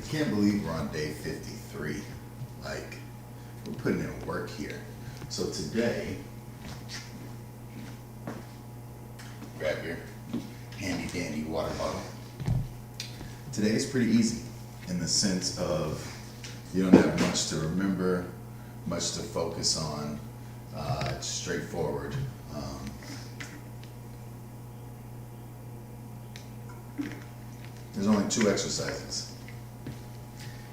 Can't believe we're on day 53. Like, we're putting in work here. So today, grab your handy dandy water bottle. Today is pretty easy in the sense of you don't have much to remember, much to focus on. It's straightforward. There's only 2 exercises.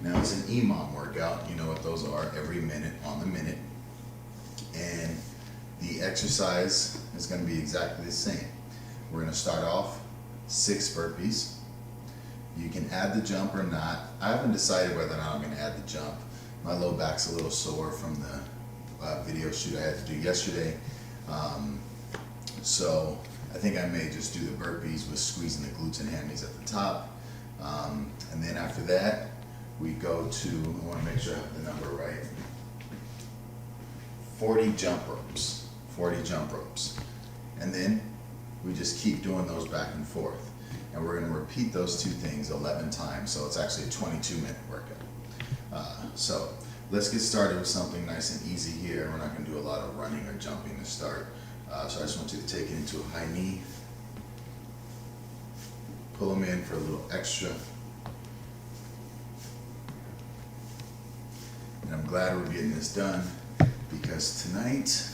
Now it's an EMOM workout. You know what those are, every minute on the minute. And the exercise is going to be exactly the same. We're going to start off 6 burpees. You can add the jump or not. I haven't decided whether or not I'm going to add the jump. My low back's a little sore from the video shoot I had to do yesterday. So I think I may just do the burpees with squeezing the glutes and hammies at the top. And then after that, we go to, I want to make sure I have the number right, 40 jump ropes. 40 jump ropes. And then we just keep doing those back and forth. And we're going to repeat those 2 things 11 times, so it's actually a 22-minute workout. So let's get started with something nice and easy here. We're not going to do a lot of running or jumping to start. So I just want you to take it into a high knee. Pull them in for a little extra. And I'm glad we're getting this done because tonight,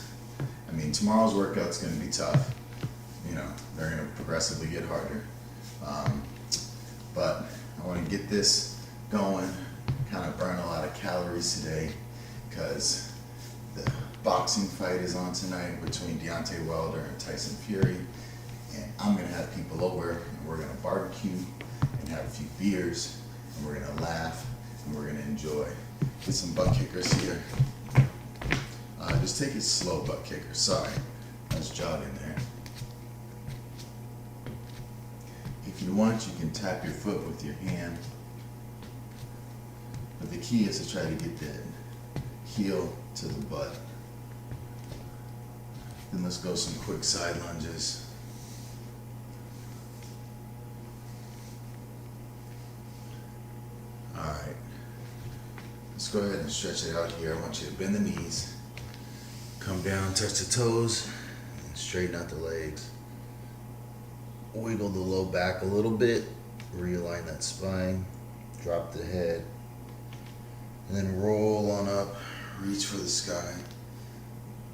tomorrow's workout's going to be tough. You know, they're going to progressively get harder. But I want to get this going, kind of burn a lot of calories today because the boxing fight is on tonight between Deontay Wilder and Tyson Fury. And I'm going to have people over and we're going to barbecue and have a few beers and we're going to laugh and we're going to enjoy. Get some butt kickers here. Just take it slow, butt kickers. Sorry, I was jogging there. If you want, you can tap your foot with your hand. But the key is to try to get that heel to the butt. Then let's go some quick side lunges. All right. Let's go ahead and stretch it out here. I want you to bend the knees, come down, touch the toes, and straighten out the legs. Wiggle the low back a little bit, realign that spine, drop the head, and then roll on up, reach for the sky,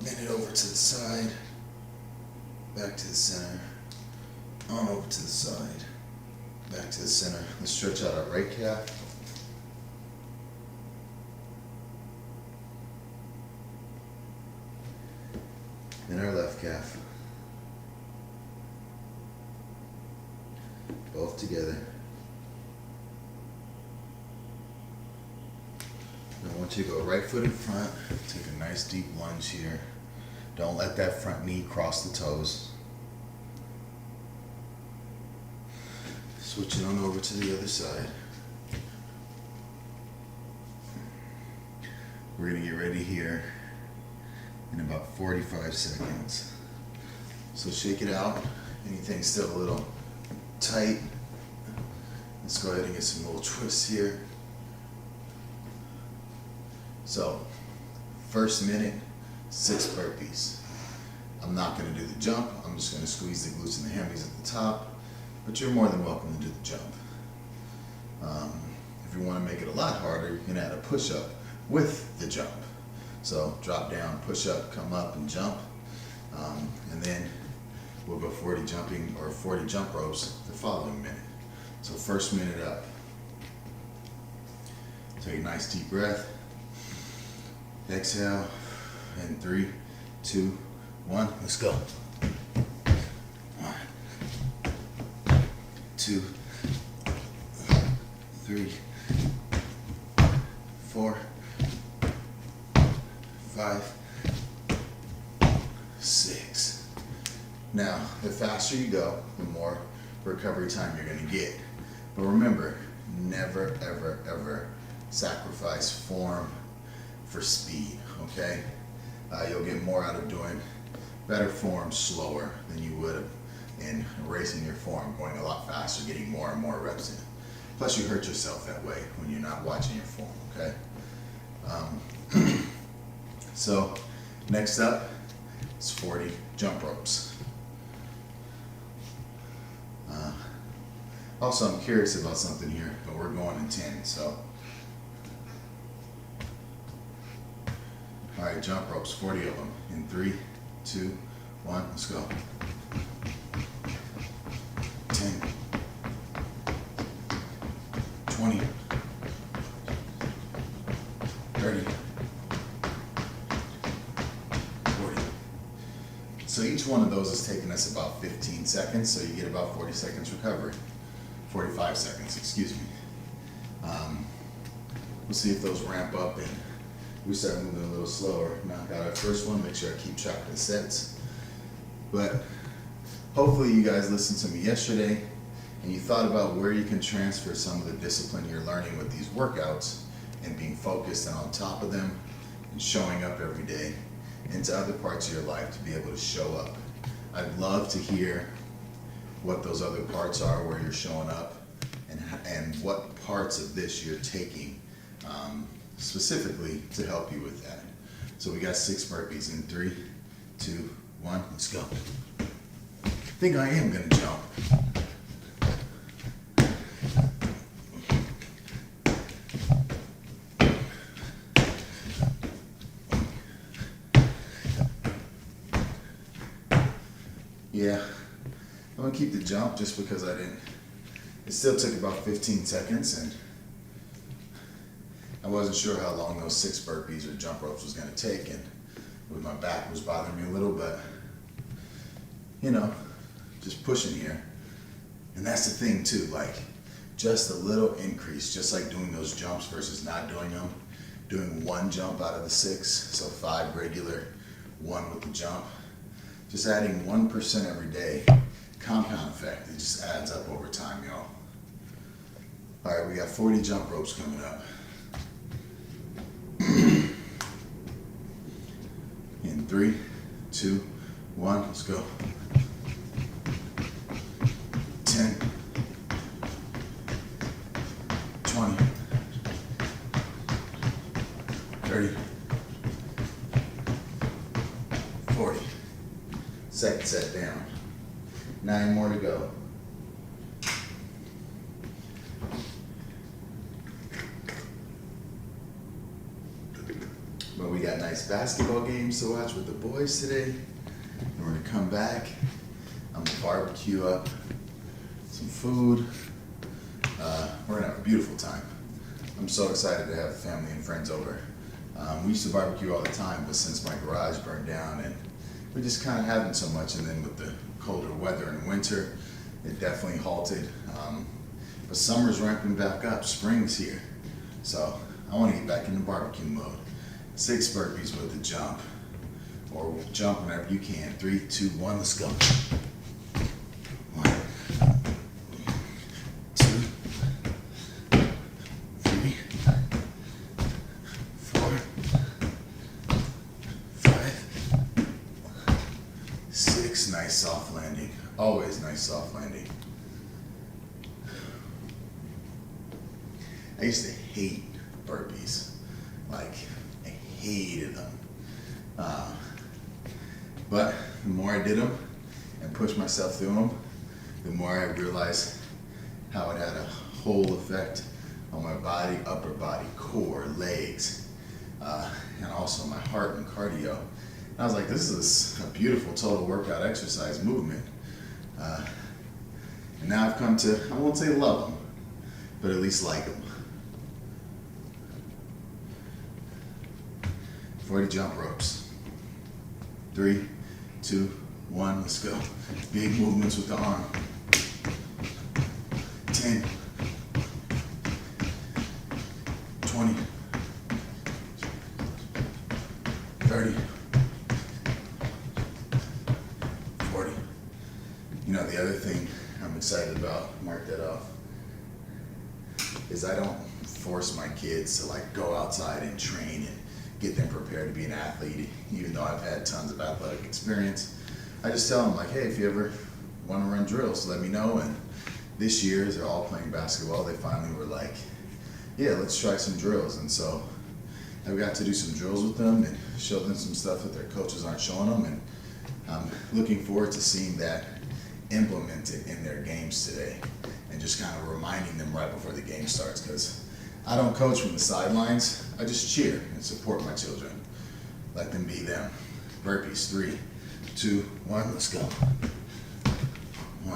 bend it over to the side, back to the center, on over to the side, back to the center. Let's stretch out our right calf. Then our left calf. Both together. Now I want you to go right foot in front. Take a nice deep lunge here. Don't let that front knee cross the toes. Switch it on over to the other side. We're going to get ready here in about 45 seconds. So shake it out. Anything still a little tight. Let's go ahead and get some little twists here. So, first minute, 6 burpees. I'm not going to do the jump. I'm just going to squeeze the glutes and the hammies at the top. But you're more than welcome to do the jump. If you want to make it a lot harder, you can add a push-up with the jump. So drop down, push up, come up, and jump. And then we'll go 40 jumping or 40 jump ropes the following minute. So first minute up. Take a nice deep breath. Exhale. And 3, 2, 1. Let's go. 1, 2, 3, 4, 5, 6. Now, the faster you go, the more recovery time you're going to get. But remember, never, ever, ever sacrifice form for speed, okay? You'll get more out of doing better form slower than you would have in racing your form, going a lot faster, getting more and more reps in. Plus you hurt yourself that way when you're not watching your form, okay? So next up is 40 jump ropes. Also, I'm curious about something here, but we're going in 10, so. All right, jump ropes, 40 of them. In 3, 2, 1, let's go. 10, 20, 30, 40. So each one of those is taking us about 15 seconds, so you get about 40 seconds recovery. 45 seconds, excuse me. We'll see if those ramp up and we start moving a little slower. Knock out our first one, make sure I keep track of the sets. But hopefully you guys listened to me yesterday and you thought about where you can transfer some of the discipline you're learning with these workouts and being focused and on top of them and showing up every day into other parts of your life to be able to show up. I'd love to hear what those other parts are where you're showing up and what parts of this you're taking specifically to help you with that. So we got 6 burpees in 3, 2, 1, let's go. I think I am gonna jump. Yeah, I'm gonna keep the jump just because it still took about 15 seconds and I wasn't sure how long those 6 burpees or jump ropes was gonna take, and my back was bothering me a little, but you know, just pushing here. And that's the thing too, like just a little increase, just like doing those jumps versus not doing them, doing 1 jump out of the 6, so 5 regular, 1 with the jump. Just adding 1% every day, compound effect, it just adds up over time, y'all. All right, we got 40 jump ropes coming up. In 3, 2, 1, let's go. 10, 20, 30, 40. Second set down. 9 more to go. But we got nice basketball games to watch with the boys today. And we're gonna come back. I'm gonna barbecue up some food. We're gonna have a beautiful time. I'm so excited to have family and friends over. We used to barbecue all the time, but since my garage burned down and we just kind of haven't so much, and then with the colder weather in winter, it definitely halted. But summer's ramping back up, spring's here. So I want to get back into barbecue mode. 6 burpees with the jump, or jump whenever you can. 3, 2, 1, let's go. 1, 2, 3, 4, 5, 6. Nice soft landing. Always nice soft landing. I used to hate burpees. Like, I hated them. But the more I did them and pushed myself through them, the more I realized how it had a whole effect on my body, upper body, core, legs, and also my heart and cardio. And I was like, this is a beautiful total workout exercise movement. And now I've come to, I won't say love them, but at least like them. 40 jump ropes. 3, 2, 1, let's go. Big movements with the arm. 10, 20, 30, 40. You know, the other thing I'm excited about, mark that off, is I don't force my kids to like go outside and train and get them prepared to be an athlete, even though I've had tons of athletic experience. I just tell them like, hey, if you ever want to run drills, let me know, and this year, as they're all playing basketball, they finally were like, yeah, let's try some drills. And so I've got to do some drills with them and show them some stuff that their coaches aren't showing them. And I'm looking forward to seeing that implemented in their games today and just kind of reminding them right before the game starts, because I don't coach from the sidelines. I just cheer and support my children. Let them be them. Burpees, 3, 2, 1, let's go. 1,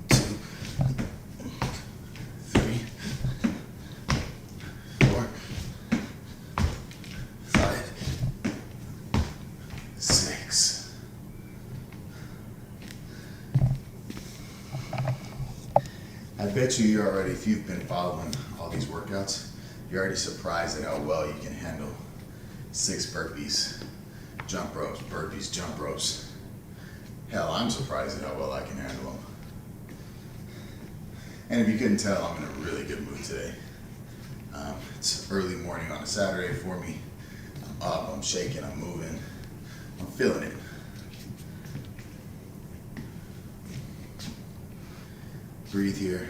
2, 3, 4, 5, 6. I bet you're already, if you've been following all these workouts, you're already surprised at how well you can handle 6 burpees, jump ropes, burpees, jump ropes. Hell, I'm surprised at how well I can handle them. And if you couldn't tell, I'm in a really good mood today. It's early morning on a Saturday for me. I'm up, I'm shaking, I'm moving, I'm feeling it. Breathe here.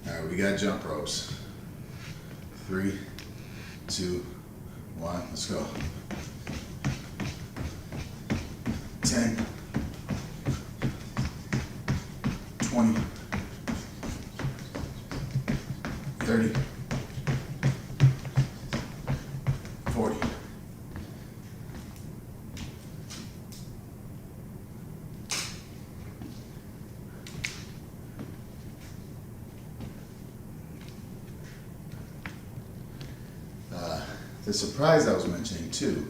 All right, we got jump ropes. 3, 2, 1, let's go. 10, 20, 30, 40. The surprise I was mentioning too,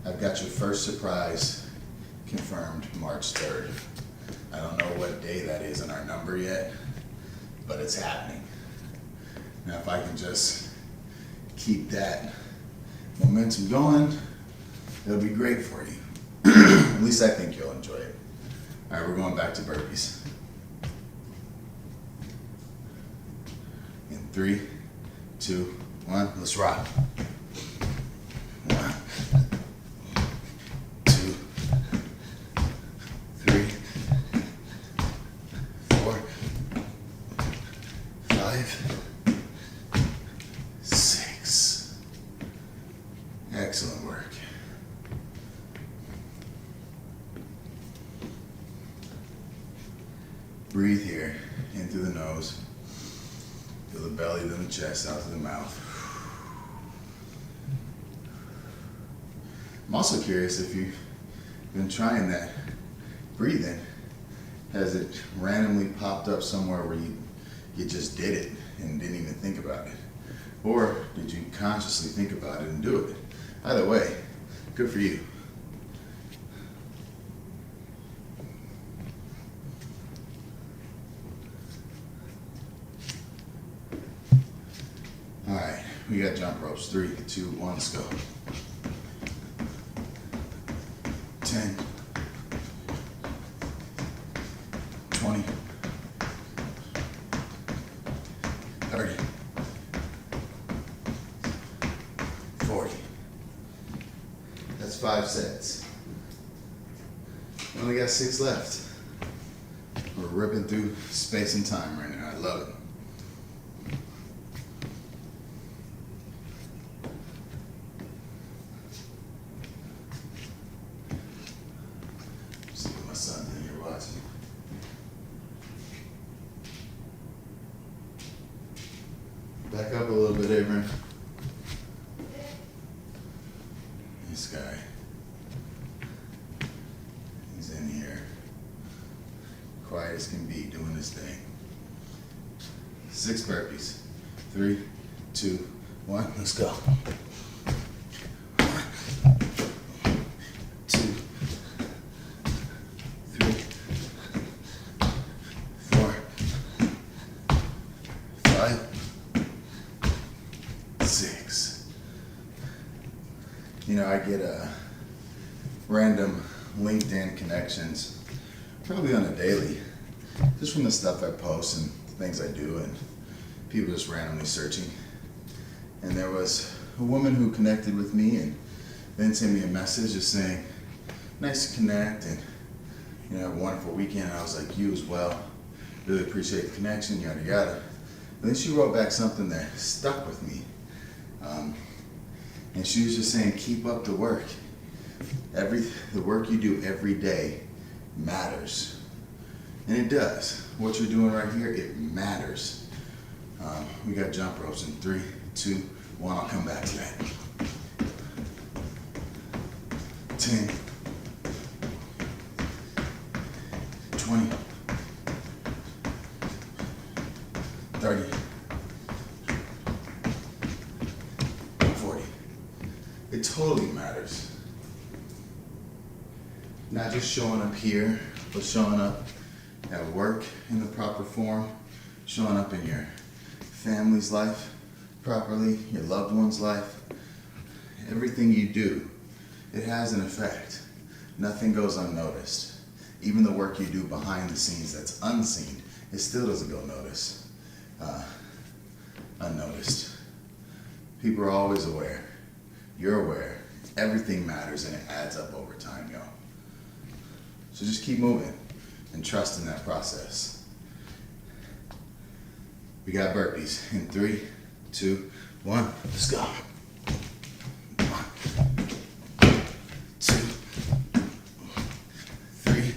I've got your first surprise confirmed March 3rd. I don't know what day that is in our number yet, but it's happening. Now if I can just keep that momentum going, it'll be great for you. At least I think you'll enjoy it. All right, we're going back to burpees. In 3, 2, 1, let's rock. 1, 2, 3, 4, 5, 6. Excellent work. Breathe here, in through the nose. Feel the belly, then the chest, out through the mouth. I'm also curious if you've been trying that breathing. Has it randomly popped up somewhere where you just did it and didn't even think about it? Or did you consciously think about it and do it? Either way, good for you. All right, we got jump ropes. 3, 2, 1, let's go. 10, 20, 30, 40. That's 5 sets. We only got 6 left. We're ripping through space and time right now. I love it. See what my son's in here watching. Back up a little bit, Abram. This guy. He's in here. Quiet as can be, doing his thing. 6 burpees. 3, 2, 1, let's go. 1, 2, 3, 4, 5, 6. You know, I get random LinkedIn connections, probably on a daily, just from the stuff I post and things I do, and people just randomly searching. And there was a woman who connected with me, and then sent me a message just saying, nice to connect and have a wonderful weekend. And I was like, you as well. Really appreciate the connection, yada yada. And then she wrote back something that stuck with me. And she was just saying, keep up the work. The work you do every day matters. And it does. What you're doing right here, it matters. We got jump ropes in 3, 2, 1. I'll come back to that. 10, 20, 30, 40. It totally matters. Not just showing up here, but showing up at work in the proper form, showing up in your family's life properly, your loved one's life. Everything you do, it has an effect. Nothing goes unnoticed. Even the work you do behind the scenes that's unseen, it still doesn't go unnoticed. People are always aware. You're aware. Everything matters and it adds up over time, y'all. So just keep moving and trust in that process. We got burpees in 3, 2, 1. Let's go. 1, 2, 3,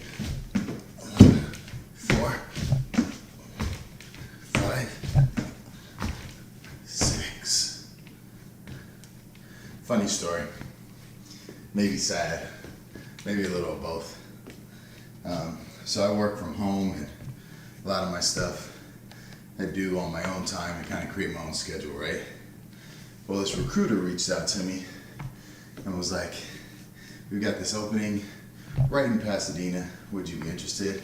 4, 5, 6. Funny story. Maybe sad. Maybe a little of both. So I work from home, and a lot of my stuff I do on my own time and kind of create my own schedule, right? Well, this recruiter reached out to me and was like, we got this opening right in Pasadena. Would you be interested?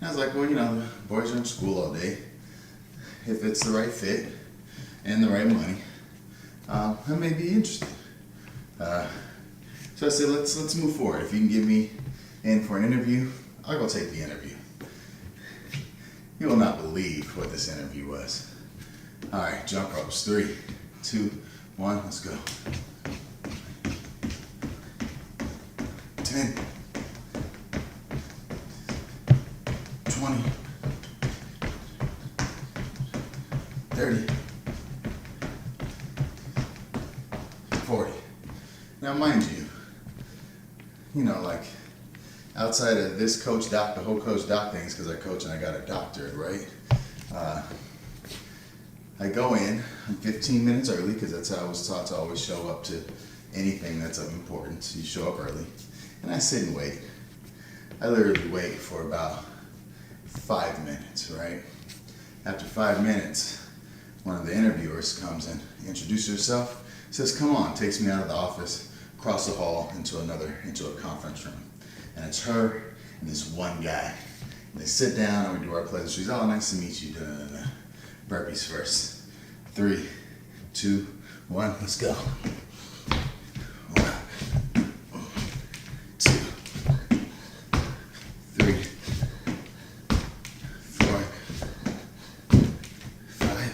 And I was like, well, the boys are in school all day. If it's the right fit and the right money, I may be interested. So I said, let's move forward. If you can get me in for an interview, I'll go take the interview. You will not believe what this interview was. All right, jump ropes. 3, 2, 1, let's go. 10, 20, 30, 40. Now, mind you, like outside of this coach doc, the whole coach doc things, because I coach and I got a doctorate, right? I go in, I'm 15 minutes early because that's how I was taught to always show up to anything that's of importance. You show up early. And I sit and wait. I literally wait for about 5 minutes, right? After 5 minutes, one of the interviewers comes in, introduces herself, says, come on, takes me out of the office, across the hall into a conference room. And it's her and this one guy. And they sit down and we do our pleasantries. Oh, nice to meet you. Burpees first. 3, 2, 1, let's go. 1, 2, 3, 4, 5,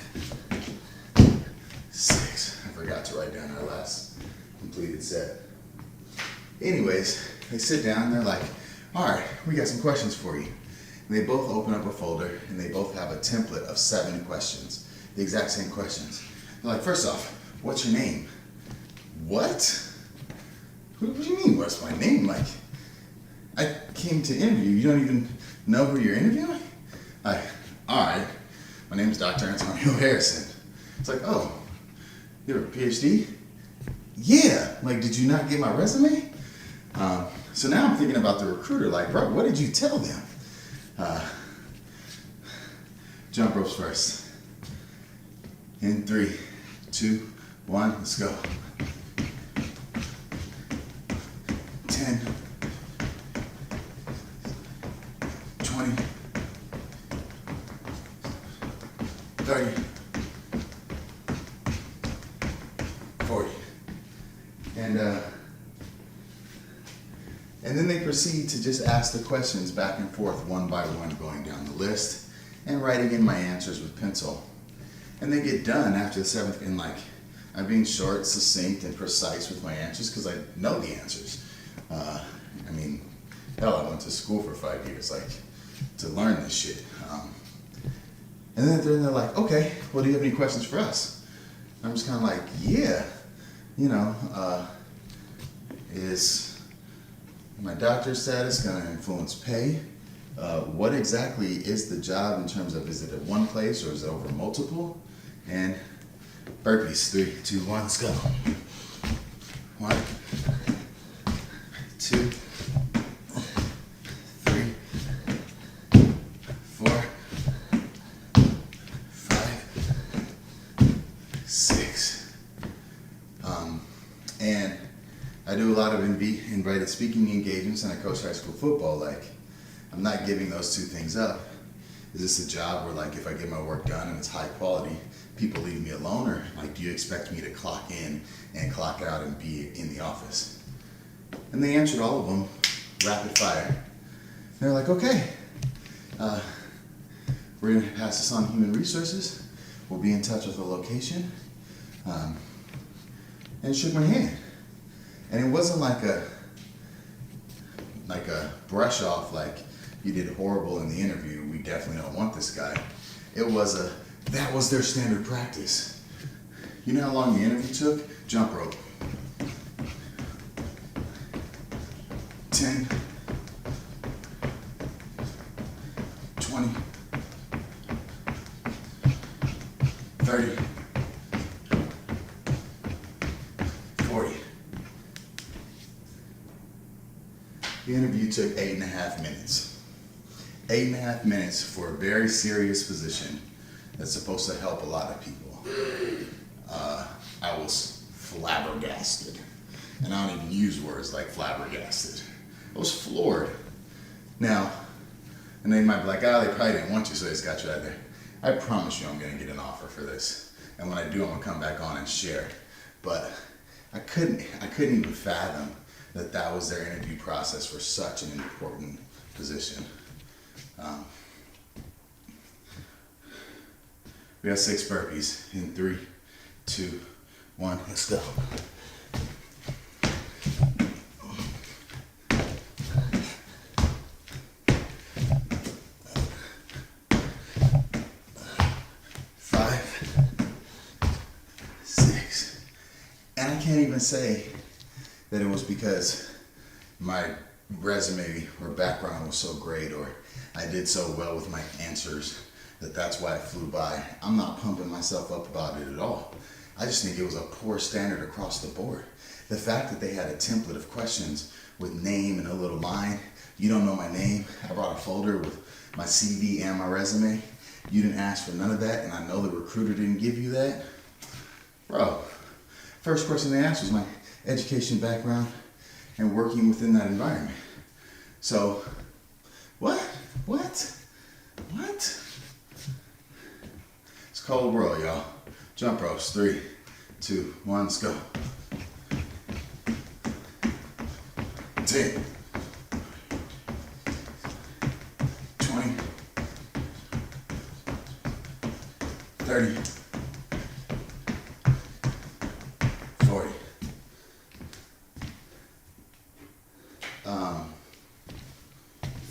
6. I forgot to write down our last completed set. Anyways, they sit down and they're like, all right, we got some questions for you. And they both open up a folder and they both have a template of 7 questions, the exact same questions. They're like, first off, what's your name? What? What do you mean, what's my name? Like, I came to interview, you don't even know who you're interviewing? All right, my name is Dr. Antonio Harrison. It's like, oh, you have a PhD? Yeah, like, did you not get my resume? So now I'm thinking about the recruiter, like, bro, what did you tell them? Jump ropes first. In 3, 2, 1, let's go. 10, 20, 30, 40. And then they proceed to just ask the questions back and forth one by one, going down the list and writing in my answers with pencil. And they get done after the 7th in like I'm being short, succinct, and precise with my answers because I know the answers. I mean, hell, I went to school for 5 years, like, to learn this shit. And then they're like, okay, well, do you have any questions for us? I'm just kind of like, yeah, you know, is my doctor's status going to influence pay? What exactly is the job in terms of, is it at one place or is it over multiple? And burpees, 3, 2, 1, let's go. 1, 2, 3, 4, 5, 6. And I do a lot of invited speaking engagements and I coach high school football. Like, I'm not giving those two things up. Is this a job where, like, if I get my work done and it's high quality, people leave me alone, or like, do you expect me to clock in and clock out and be in the office? And they answered all of them rapid fire. And they're like, okay, we're gonna pass this on to human resources. We'll be in touch with the location. And shook my hand. And it wasn't like a brush off, like, you did horrible in the interview, we definitely don't want this guy. It was that was their standard practice. You know how long the interview took? Jump rope. 10, 20, 30, 40. The interview took 8.5 minutes. 8.5 minutes for a very serious position that's supposed to help a lot of people. I was flabbergasted. And I don't even use words like flabbergasted. I was floored. Now, and they might be like, oh, they probably didn't want you, so they just got you out there. I promise you I'm gonna get an offer for this. And when I do, I'm gonna come back on and share. But I couldn't even fathom that was their interview process for such an important position. We got 6 burpees in 3, 2, 1, let's go. And I can't even say that it was because my resume or background was so great or I did so well with my answers that's why it flew by. I'm not pumping myself up about it at all. I just think it was a poor standard across the board. The fact that they had a template of questions with name and a little line. You don't know my name. I brought a folder with my CV and my resume. You didn't ask for none of that, and I know the recruiter didn't give you that. Bro, first question they asked was my education background and working within that environment. So, what? It's cold world, y'all. Jump ropes, 3, 2, 1, let's go. 10, 20, 30, 40.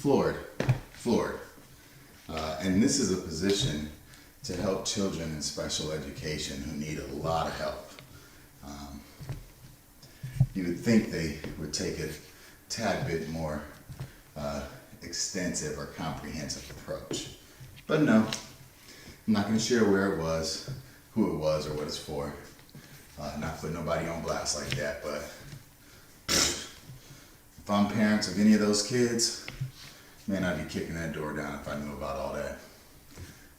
Floored. And this is a position to help children in special education who need a lot of help. You would think they would take a tad bit more extensive or comprehensive approach. But no, I'm not going to share where it was, who it was, or what it's for. Not put nobody on blast like that, but if I'm parents of any of those kids, man, I'd be kicking that door down if I knew about all that.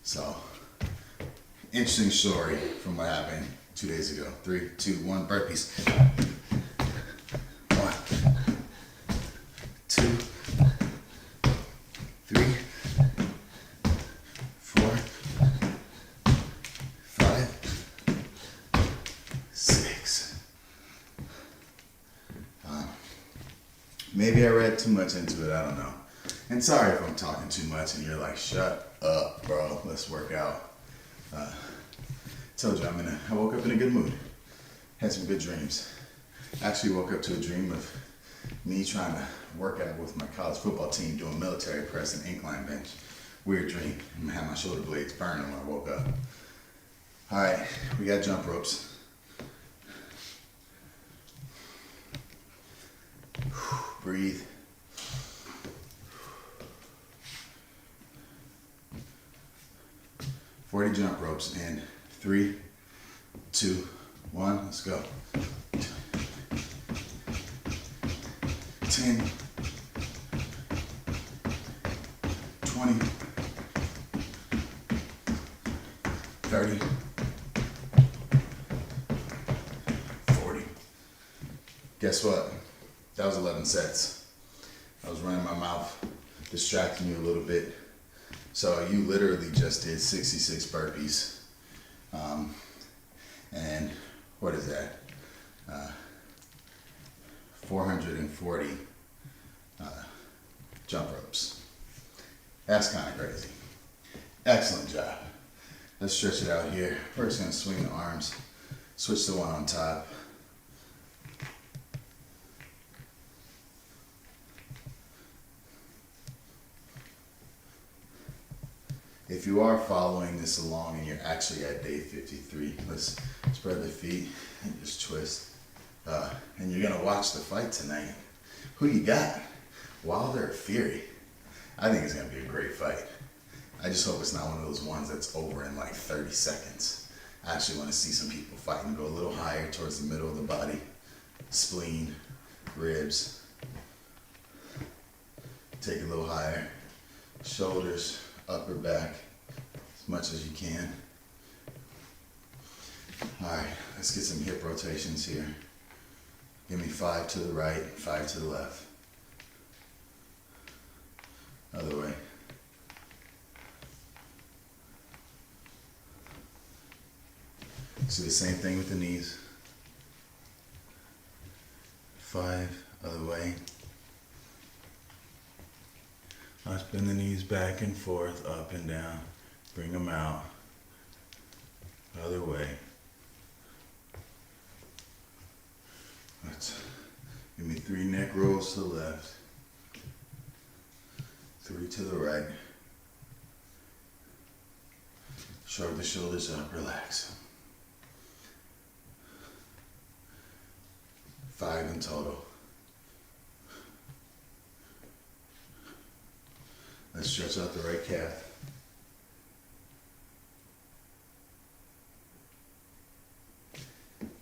So, interesting story from what happened 2 days ago. 3, 2, 1, burpees. 1, 2, 3, 4, 5, 6. Maybe I read too much into it, I don't know. And sorry if I'm talking too much and you're like, shut up, bro, let's work out. Told you I woke up in a good mood. Had some good dreams. Actually woke up to a dream of me trying to work out with my college football team doing military press and incline bench. Weird dream. I had my shoulder blades burning when I woke up. All right, we got jump ropes. Breathe. "40 jump ropes in 3, 2, 1, let's go. 10, 20, 30, 40. Guess what? That was 11 sets. I was running my mouth, distracting you a little bit. So you literally just did 66 burpees. And what is that? 440 jump ropes. That's kind of crazy. Excellent job. Let's stretch it out here. First gonna swing the arms, switch to one on top. If you are following this along and you're actually at day 53, let's spread the feet and just twist. And you're gonna watch the fight tonight. Who you got? Wilder or Fury? I think it's gonna be a great fight. I just hope it's not one of those ones that's over in like 30 seconds. I actually want to see some people fight and go a little higher towards the middle of the body. Spleen, ribs. Take it a little higher. Shoulders, upper back, as much as you can. All right, let's get some hip rotations here. Give me 5 to the right, 5 to the left. Other way. Do the same thing with the knees. 5, other way. Now spin the knees back and forth, up and down. Bring them out. Other way. Give me 3 neck rolls to the left. 3 to the right. Shrug the shoulders up, relax. 5 in total. Let's stretch out the right calf.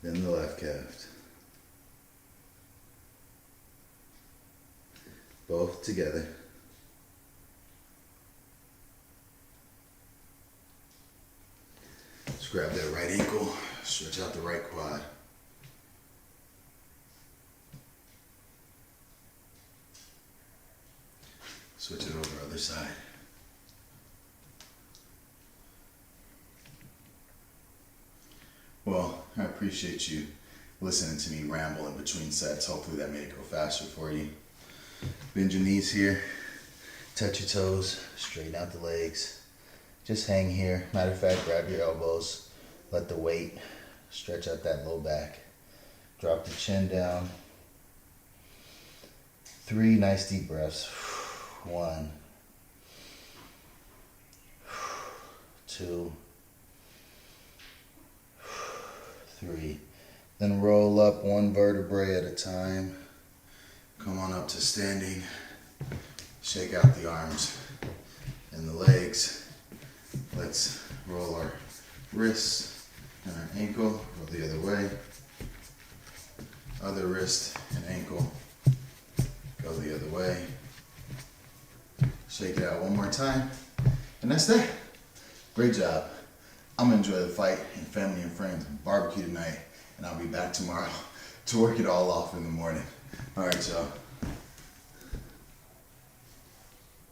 Then the left calf. Both together. Let's grab that right ankle, stretch out the right quad. Switch it over other side. Well, I appreciate you listening to me ramble in between sets. Hopefully that made it go faster for you. Bend your knees here, touch your toes, straighten out the legs. Just hang here. Matter of fact, grab your elbows, let the weight stretch out that low back. Drop the chin down. 3 nice deep breaths. 1, 2, 3. Then roll up 1 vertebrae at a time. Come on up to standing. Shake out the arms and the legs. Let's roll our wrists and our ankle. Go the other way. Other wrist and ankle. Go the other way. Shake it out 1 more time. And that's that. Great job. I'm gonna enjoy the fight and family and friends barbecue tonight. And I'll be back tomorrow to work it all off in the morning. All right, y'all.